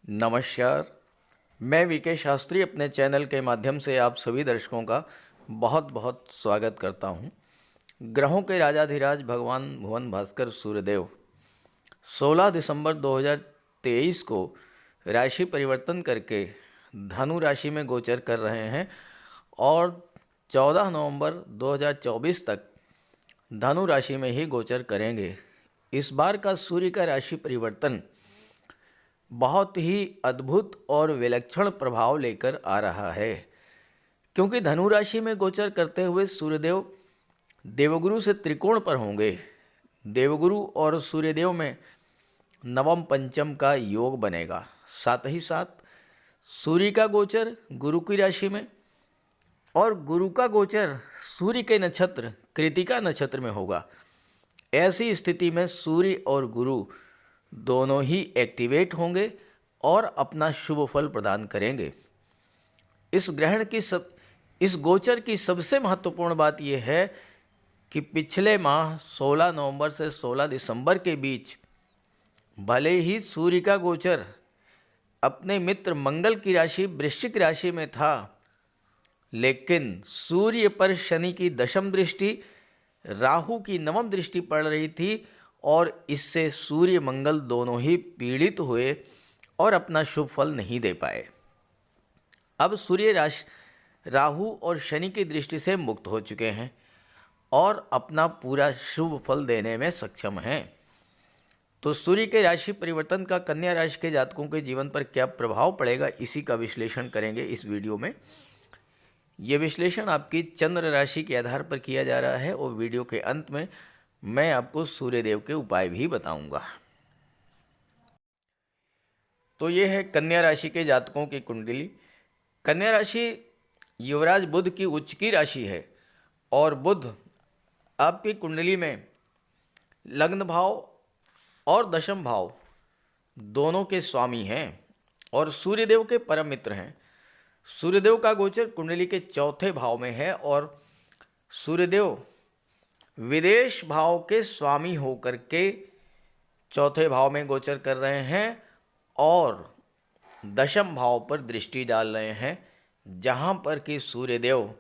नमस्कार। मैं वीके शास्त्री अपने चैनल के माध्यम से आप सभी दर्शकों का बहुत बहुत स्वागत करता हूं। ग्रहों के राजाधिराज भगवान भुवन भास्कर सूर्यदेव 16 दिसंबर 2023 को राशि परिवर्तन करके धनु राशि में गोचर कर रहे हैं और 14 नवंबर 2024 तक धनु राशि में ही गोचर करेंगे। इस बार का सूर्य का राशि परिवर्तन बहुत ही अद्भुत और विलक्षण प्रभाव लेकर आ रहा है, क्योंकि धनु राशि में गोचर करते हुए सूर्यदेव देवगुरु से त्रिकोण पर होंगे। देवगुरु और सूर्यदेव में नवम पंचम का योग बनेगा। साथ ही साथ सूर्य का गोचर गुरु की राशि में और गुरु का गोचर सूर्य के नक्षत्र कृतिका नक्षत्र में होगा। ऐसी स्थिति में सूर्य और गुरु दोनों ही एक्टिवेट होंगे और अपना शुभ फल प्रदान करेंगे। इस गोचर की सबसे महत्वपूर्ण बात यह है कि पिछले माह 16 नवंबर से 16 दिसंबर के बीच भले ही सूर्य का गोचर अपने मित्र मंगल की राशि वृश्चिक राशि में था, लेकिन सूर्य पर शनि की दशम दृष्टि, राहु की नवम दृष्टि पड़ रही थी और इससे सूर्य मंगल दोनों ही पीड़ित हुए और अपना शुभ फल नहीं दे पाए। अब सूर्य राहु और शनि की दृष्टि से मुक्त हो चुके हैं और अपना पूरा शुभ फल देने में सक्षम हैं। तो सूर्य के राशि परिवर्तन का कन्या राशि के जातकों के जीवन पर क्या प्रभाव पड़ेगा, इसी का विश्लेषण करेंगे इस वीडियो में। ये विश्लेषण आपकी चंद्र राशि के आधार पर किया जा रहा है और वीडियो के अंत में मैं आपको सूर्यदेव के उपाय भी बताऊंगा। तो ये है कन्या राशि के जातकों की कुंडली। कन्या राशि युवराज बुध की उच्च की राशि है और बुध आपकी कुंडली में लग्न भाव और दशम भाव दोनों के स्वामी हैं और सूर्यदेव के परम मित्र हैं। सूर्यदेव का गोचर कुंडली के चौथे भाव में है और सूर्यदेव विदेश भाव के स्वामी होकर के चौथे भाव में गोचर कर रहे हैं और दशम भाव पर दृष्टि डाल रहे हैं, जहां पर कि सूर्यदेव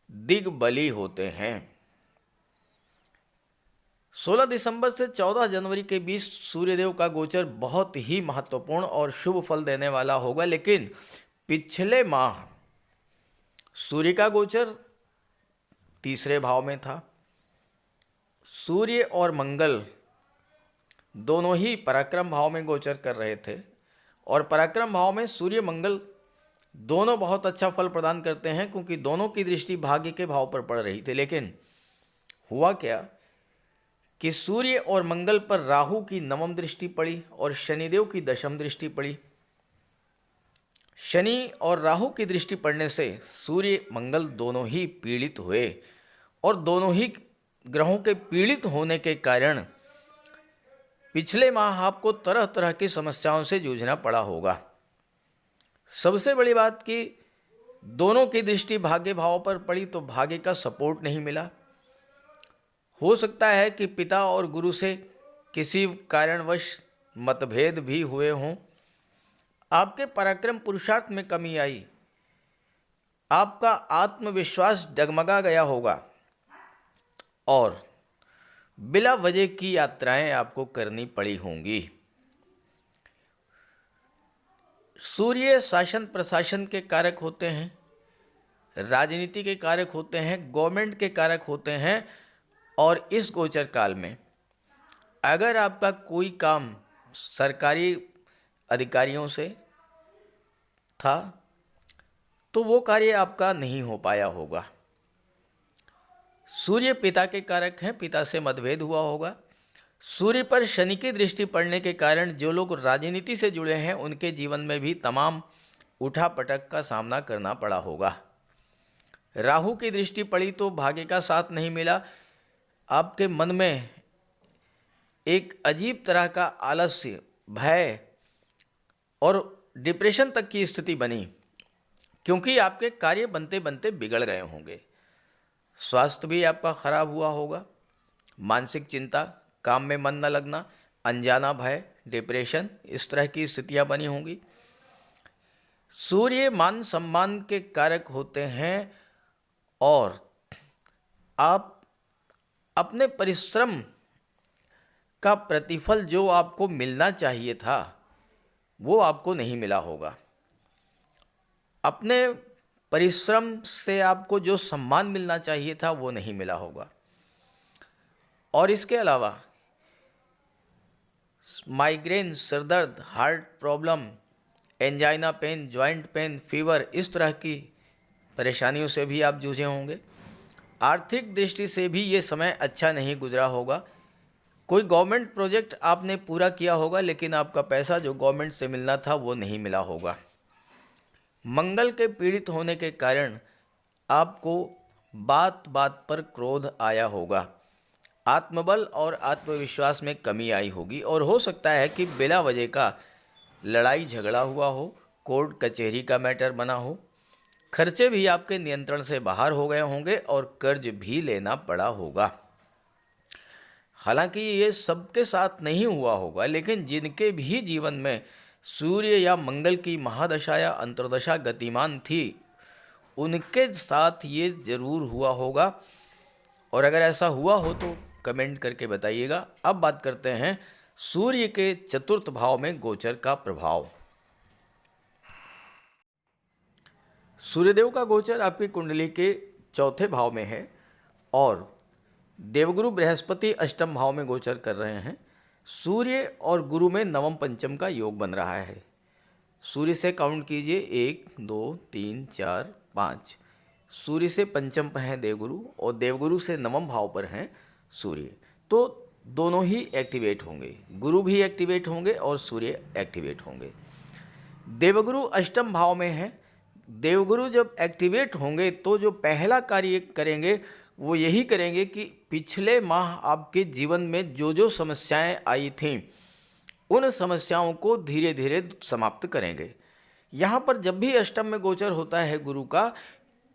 दिग्बली होते हैं। 16 दिसंबर से 14 जनवरी के बीच सूर्यदेव का गोचर बहुत ही महत्वपूर्ण और शुभ फल देने वाला होगा, लेकिन पिछले माह सूर्य का गोचर तीसरे भाव में था। सूर्य और मंगल दोनों ही पराक्रम भाव में गोचर कर रहे थे और पराक्रम भाव में सूर्य मंगल दोनों बहुत अच्छा फल प्रदान करते हैं, क्योंकि दोनों की दृष्टि भाग्य के भाव पर पड़ रही थी। लेकिन हुआ क्या कि सूर्य और मंगल पर राहु की नवम दृष्टि पड़ी और शनिदेव की दशम दृष्टि पड़ी। शनि और राहु की दृष्टि पड़ने से सूर्य मंगल दोनों ही पीड़ित हुए और दोनों ही ग्रहों के पीड़ित होने के कारण पिछले माह आपको तरह तरह की समस्याओं से जूझना पड़ा होगा। सबसे बड़ी बात कि दोनों की दृष्टि भाग्य भाव पर पड़ी तो भाग्य का सपोर्ट नहीं मिला। हो सकता है कि पिता और गुरु से किसी कारणवश मतभेद भी हुए हों। आपके पराक्रम पुरुषार्थ में कमी आई, आपका आत्मविश्वास डगमगा गया होगा और बिला वजह की यात्राएं आपको करनी पड़ी होंगी। सूर्य शासन प्रशासन के कारक होते हैं, राजनीति के कारक होते हैं, गवर्नमेंट के कारक होते हैं और इस गोचर काल में अगर आपका कोई काम सरकारी अधिकारियों से था तो वो कार्य आपका नहीं हो पाया होगा। सूर्य पिता के कारक हैं, पिता से मतभेद हुआ होगा। सूर्य पर शनि की दृष्टि पड़ने के कारण जो लोग राजनीति से जुड़े हैं उनके जीवन में भी तमाम उठापटक का सामना करना पड़ा होगा। राहु की दृष्टि पड़ी तो भाग्य का साथ नहीं मिला। आपके मन में एक अजीब तरह का आलस्य, भय और डिप्रेशन तक की स्थिति बनी, क्योंकि आपके कार्य बनते बनते बिगड़ गए होंगे। स्वास्थ्य भी आपका खराब हुआ होगा। मानसिक चिंता, काम में मन न लगना, अनजाना भय, डिप्रेशन, इस तरह की स्थितियां बनी होंगी। सूर्य मान सम्मान के कारक होते हैं और आप अपने परिश्रम का प्रतिफल जो आपको मिलना चाहिए था वो आपको नहीं मिला होगा। अपने परिश्रम से आपको जो सम्मान मिलना चाहिए था वो नहीं मिला होगा। और इसके अलावा माइग्रेन, सिरदर्द, heart problem, angina pain, joint pain, fever, इस तरह की परेशानियों से भी आप जूझे होंगे। आर्थिक दृष्टि से भी ये समय अच्छा नहीं गुजरा होगा। कोई गवर्नमेंट प्रोजेक्ट आपने पूरा किया होगा लेकिन आपका पैसा जो गवर्नमेंट से मिलना था वो नहीं मिला होगा। मंगल के पीड़ित होने के कारण आपको बात बात पर क्रोध आया होगा। आत्मबल और आत्मविश्वास में कमी आई होगी और हो सकता है कि बिला वजह का लड़ाई झगड़ा हुआ हो, कोर्ट कचहरी का मैटर बना हो। खर्चे भी आपके नियंत्रण से बाहर हो गए होंगे और कर्ज भी लेना पड़ा होगा। हालांकि ये सबके साथ नहीं हुआ होगा, लेकिन जिनके भी जीवन में सूर्य या मंगल की महादशा या अंतर्दशा गतिमान थी उनके साथ ये जरूर हुआ होगा। और अगर ऐसा हुआ हो तो कमेंट करके बताइएगा। अब बात करते हैं सूर्य के चतुर्थ भाव में गोचर का प्रभाव। सूर्यदेव का गोचर आपकी कुंडली के चौथे भाव में है और देवगुरु बृहस्पति अष्टम भाव में गोचर कर रहे हैं। सूर्य और गुरु में नवम पंचम का योग बन रहा है। सूर्य से काउंट कीजिए 1 2 3 4 5। सूर्य से पंचम पर हैं देवगुरु और देवगुरु से नवम भाव पर हैं सूर्य, तो दोनों ही एक्टिवेट होंगे। गुरु भी एक्टिवेट होंगे और सूर्य एक्टिवेट होंगे। देवगुरु अष्टम भाव में है। देवगुरु जब एक्टिवेट होंगे तो जो पहला कार्य करेंगे वो यही करेंगे कि पिछले माह आपके जीवन में जो जो समस्याएं आई थीं उन समस्याओं को धीरे धीरे समाप्त करेंगे। यहाँ पर जब भी अष्टम में गोचर होता है गुरु का,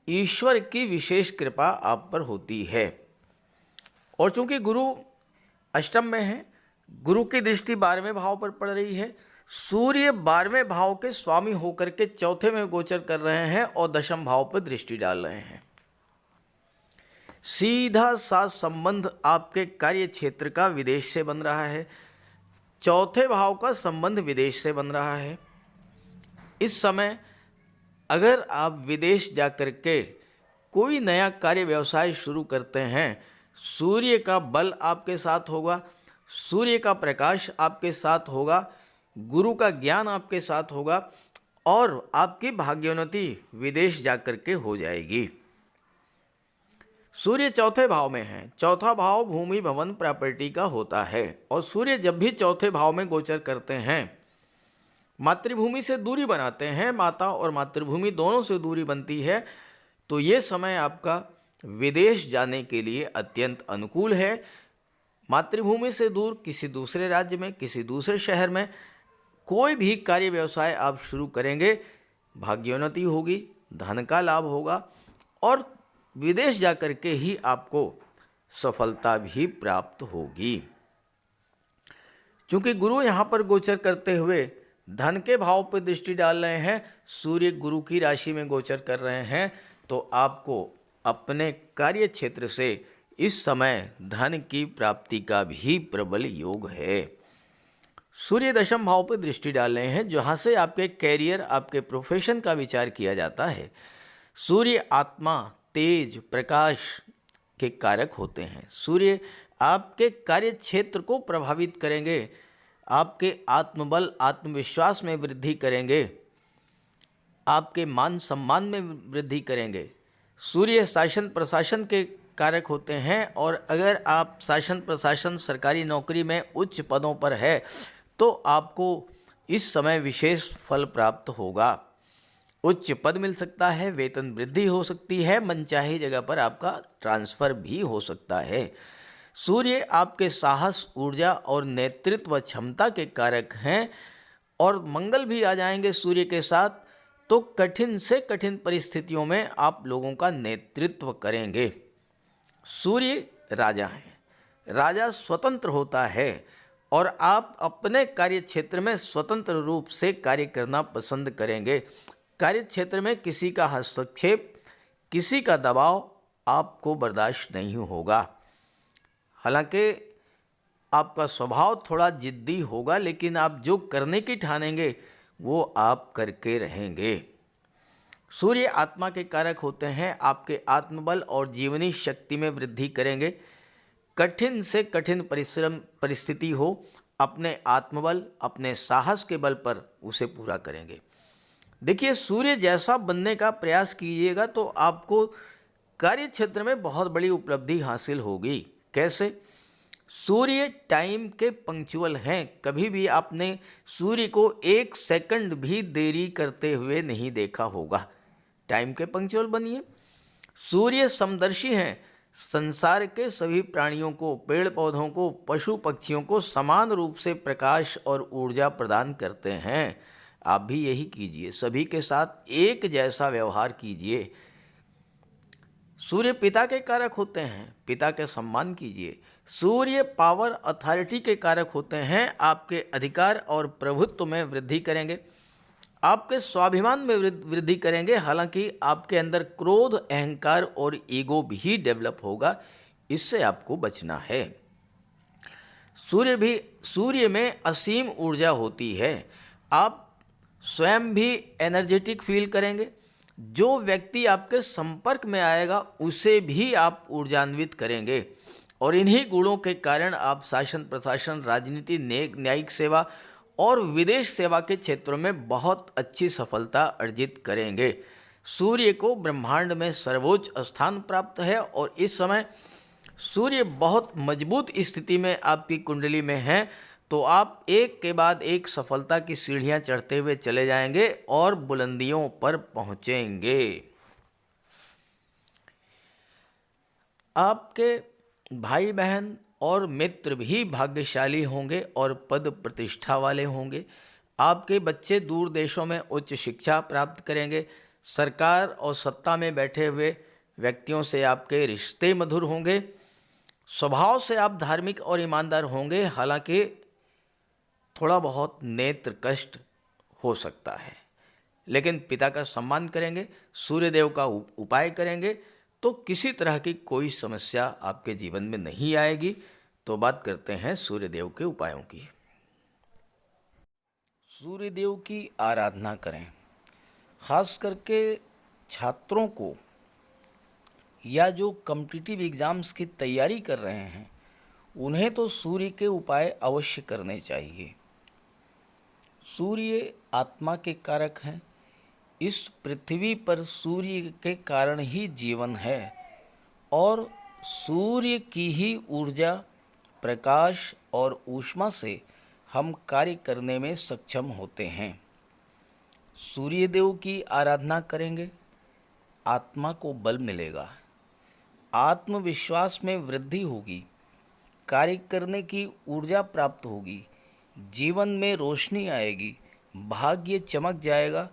ईश्वर की विशेष कृपा आप पर होती है। और चूंकि गुरु अष्टम में है, गुरु की दृष्टि 12वें भाव पर पड़ रही है। सूर्य 12वें भाव के स्वामी होकर के चौथे में गोचर कर रहे हैं और दशम भाव पर दृष्टि डाल रहे हैं। सीधा सा संबंध आपके कार्य क्षेत्र का विदेश से बन रहा है। चौथे भाव का संबंध विदेश से बन रहा है। इस समय अगर आप विदेश जाकर के कोई नया कार्य व्यवसाय शुरू करते हैं, सूर्य का बल आपके साथ होगा, सूर्य का प्रकाश आपके साथ होगा, गुरु का ज्ञान आपके साथ होगा और आपकी भाग्योन्नति विदेश जाकर के हो जाएगी। सूर्य चौथे भाव में है। चौथा भाव भूमि, भवन, प्रॉपर्टी का होता है और सूर्य जब भी चौथे भाव में गोचर करते हैं मातृभूमि से दूरी बनाते हैं। माता और मातृभूमि दोनों से दूरी बनती है, तो ये समय आपका विदेश जाने के लिए अत्यंत अनुकूल है। मातृभूमि से दूर किसी दूसरे राज्य में, किसी दूसरे शहर में कोई भी कार्य व्यवसाय आप शुरू करेंगे, भाग्योन्नति होगी, धन का लाभ होगा और विदेश जाकर के ही आपको सफलता भी प्राप्त होगी। क्योंकि गुरु यहाँ पर गोचर करते हुए धन के भाव पर दृष्टि डाल रहे हैं, सूर्य गुरु की राशि में गोचर कर रहे हैं, तो आपको अपने कार्य क्षेत्र से इस समय धन की प्राप्ति का भी प्रबल योग है। सूर्य दशम भाव पर दृष्टि डाल रहे हैं, जहाँ से आपके कैरियर, आपके प्रोफेशन का विचार किया जाता है। सूर्य आत्मा, तेज, प्रकाश के कारक होते हैं। सूर्य आपके कार्य क्षेत्र को प्रभावित करेंगे, आपके आत्मबल, आत्मविश्वास में वृद्धि करेंगे, आपके मान सम्मान में वृद्धि करेंगे। सूर्य शासन प्रशासन के कारक होते हैं और अगर आप शासन प्रशासन सरकारी नौकरी में उच्च पदों पर है तो आपको इस समय विशेष फल प्राप्त होगा। उच्च पद मिल सकता है, वेतन वृद्धि हो सकती है, मनचाही जगह पर आपका ट्रांसफ़र भी हो सकता है। सूर्य आपके साहस, ऊर्जा और नेतृत्व क्षमता के कारक हैं और मंगल भी आ जाएंगे सूर्य के साथ, तो कठिन से कठिन परिस्थितियों में आप लोगों का नेतृत्व करेंगे। सूर्य राजा हैं, राजा स्वतंत्र होता है और आप अपने कार्य क्षेत्र में स्वतंत्र रूप से कार्य करना पसंद करेंगे। कार्य क्षेत्र में किसी का हस्तक्षेप, किसी का दबाव आपको बर्दाश्त नहीं होगा। हालांकि आपका स्वभाव थोड़ा जिद्दी होगा, लेकिन आप जो करने की ठानेंगे वो आप करके रहेंगे। सूर्य आत्मा के कारक होते हैं, आपके आत्मबल और जीवनी शक्ति में वृद्धि करेंगे। कठिन से कठिन परिश्रम परिस्थिति हो, अपने आत्मबल, अपने साहस के बल पर उसे पूरा करेंगे। देखिए, सूर्य जैसा बनने का प्रयास कीजिएगा तो आपको कार्य क्षेत्र में बहुत बड़ी उपलब्धि हासिल होगी। कैसे? सूर्य टाइम के पंक्चुअल हैं। कभी भी आपने सूर्य को एक सेकंड भी देरी करते हुए नहीं देखा होगा। टाइम के पंक्चुअल बनिए। सूर्य समदर्शी हैं। संसार के सभी प्राणियों को, पेड़ पौधों को, पशु पक्षियों को समान रूप से प्रकाश और ऊर्जा प्रदान करते हैं। आप भी यही कीजिए, सभी के साथ एक जैसा व्यवहार कीजिए। सूर्य पिता के कारक होते हैं, पिता के सम्मान कीजिए। सूर्य पावर अथॉरिटी के कारक होते हैं, आपके अधिकार और प्रभुत्व में वृद्धि करेंगे, आपके स्वाभिमान में वृद्धि करेंगे। हालांकि आपके अंदर क्रोध, अहंकार और ईगो भी डेवलप होगा, इससे आपको बचना है। सूर्य में असीम ऊर्जा होती है। आप स्वयं भी एनर्जेटिक फील करेंगे। जो व्यक्ति आपके संपर्क में आएगा उसे भी आप ऊर्जान्वित करेंगे, और इन्हीं गुणों के कारण आप शासन, प्रशासन, राजनीति, न्यायिक सेवा और विदेश सेवा के क्षेत्रों में बहुत अच्छी सफलता अर्जित करेंगे। सूर्य को ब्रह्मांड में सर्वोच्च स्थान प्राप्त है, और इस समय सूर्य बहुत मजबूत स्थिति में आपकी कुंडली में है, तो आप एक के बाद एक सफलता की सीढ़ियां चढ़ते हुए चले जाएंगे और बुलंदियों पर पहुंचेंगे। आपके भाई बहन और मित्र भी भाग्यशाली होंगे और पद प्रतिष्ठा वाले होंगे। आपके बच्चे दूर देशों में उच्च शिक्षा प्राप्त करेंगे। सरकार और सत्ता में बैठे हुए व्यक्तियों से आपके रिश्ते मधुर होंगे। स्वभाव से आप धार्मिक और ईमानदार होंगे, हालांकि थोड़ा बहुत नेत्र कष्ट हो सकता है, लेकिन पिता का सम्मान करेंगे, सूर्यदेव का उपाय करेंगे तो किसी तरह की कोई समस्या आपके जीवन में नहीं आएगी। तो बात करते हैं सूर्यदेव के उपायों की। सूर्यदेव की आराधना करें। खास करके छात्रों को या जो कॉम्पिटिटिव एग्ज़ाम्स की तैयारी कर रहे हैं, उन्हें तो सूर्य के उपाय अवश्य करने चाहिए। सूर्य आत्मा के कारक हैं। इस पृथ्वी पर सूर्य के कारण ही जीवन है, और सूर्य की ही ऊर्जा, प्रकाश और ऊष्मा से हम कार्य करने में सक्षम होते हैं। सूर्यदेव की आराधना करेंगे, आत्मा को बल मिलेगा, आत्मविश्वास में वृद्धि होगी, कार्य करने की ऊर्जा प्राप्त होगी, जीवन में रोशनी आएगी, भाग्य चमक जाएगा,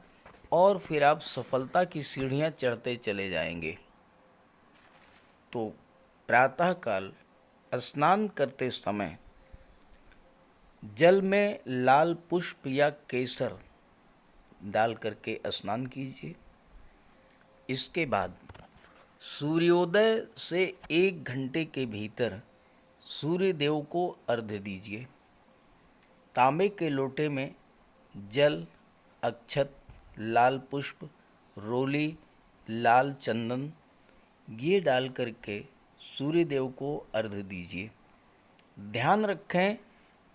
और फिर आप सफलता की सीढ़ियां चढ़ते चले जाएंगे। तो प्रातःकाल स्नान करते समय जल में लाल पुष्प या केसर डाल करके स्नान कीजिए। इसके बाद सूर्योदय से 1 घंटे के भीतर सूर्य देव को अर्घ्य दीजिए। तांबे के लोटे में जल, अक्षत, लाल पुष्प, रोली, लाल चंदन ये डाल करके सूर्य देव को अर्घ्य दीजिए। ध्यान रखें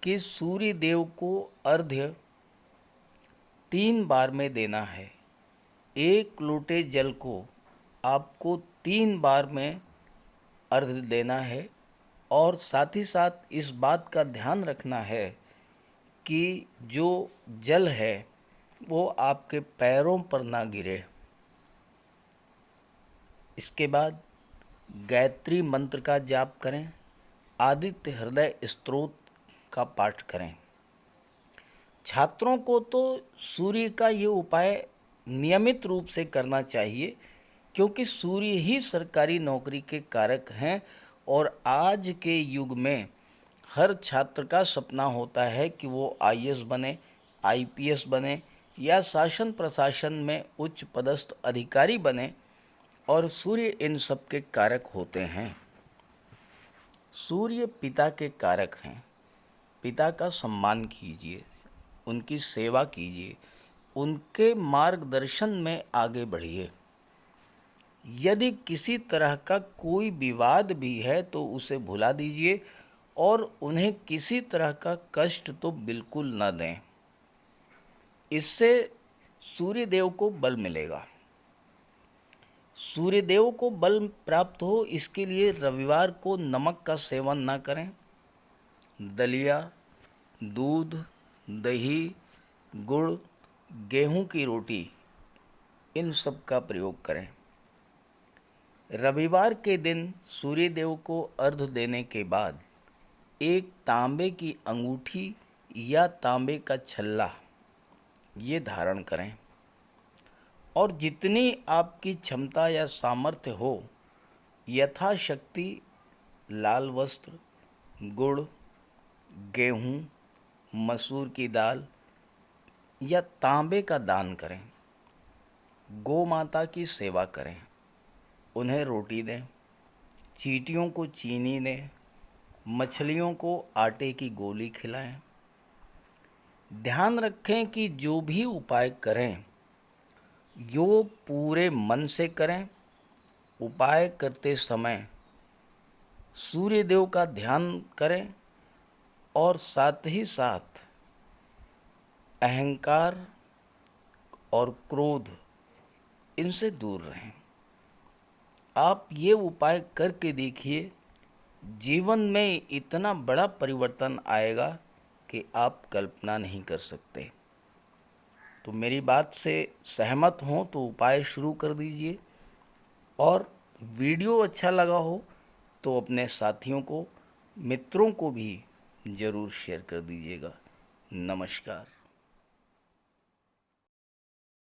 कि सूर्य देव को अर्घ्य 3 बार में देना है। 1 लोटे जल को आपको 3 बार में अर्घ्य देना है, और साथ ही साथ इस बात का ध्यान रखना है कि जो जल है वो आपके पैरों पर ना गिरे। इसके बाद गायत्री मंत्र का जाप करें, आदित्य हृदय स्तोत्र का पाठ करें। छात्रों को तो सूर्य का ये उपाय नियमित रूप से करना चाहिए, क्योंकि सूर्य ही सरकारी नौकरी के कारक हैं, और आज के युग में हर छात्र का सपना होता है कि वो आईएएस बने, आईपीएस बने, या शासन प्रशासन में उच्च पदस्थ अधिकारी बने और सूर्य इन सब के कारक होते हैं। सूर्य पिता के कारक हैं। पिता का सम्मान कीजिए, उनकी सेवा कीजिए, उनके मार्गदर्शन में आगे बढ़िए। यदि किसी तरह का कोई विवाद भी है तो उसे भुला दीजिए और उन्हें किसी तरह का कष्ट तो बिल्कुल न दें। इससे सूर्यदेव को बल मिलेगा। सूर्यदेव को बल प्राप्त हो, इसके लिए रविवार को नमक का सेवन न करें। दलिया, दूध, दही, गुड़, गेहूं की रोटी, इन सब का प्रयोग करें। रविवार के दिन सूर्यदेव को अर्घ्य देने के बाद एक तांबे की अंगूठी या तांबे का छल्ला ये धारण करें और जितनी आपकी क्षमता या सामर्थ्य हो यथाशक्ति लाल वस्त्र, गुड़, गेहूं, मसूर की दाल या तांबे का दान करें। गौ माता की सेवा करें, उन्हें रोटी दें, चींटियों को चीनी दें, मछलियों को आटे की गोली खिलाएं। ध्यान रखें कि जो भी उपाय करें यो पूरे मन से करें। उपाय करते समय सूर्यदेव का ध्यान करें और साथ ही साथ अहंकार और क्रोध इनसे दूर रहें। आप ये उपाय करके देखिए, जीवन में इतना बड़ा परिवर्तन आएगा कि आप कल्पना नहीं कर सकते। तो मेरी बात से सहमत हों तो उपाय शुरू कर दीजिए और वीडियो अच्छा लगा हो तो अपने साथियों को, मित्रों को भी ज़रूर शेयर कर दीजिएगा। नमस्कार।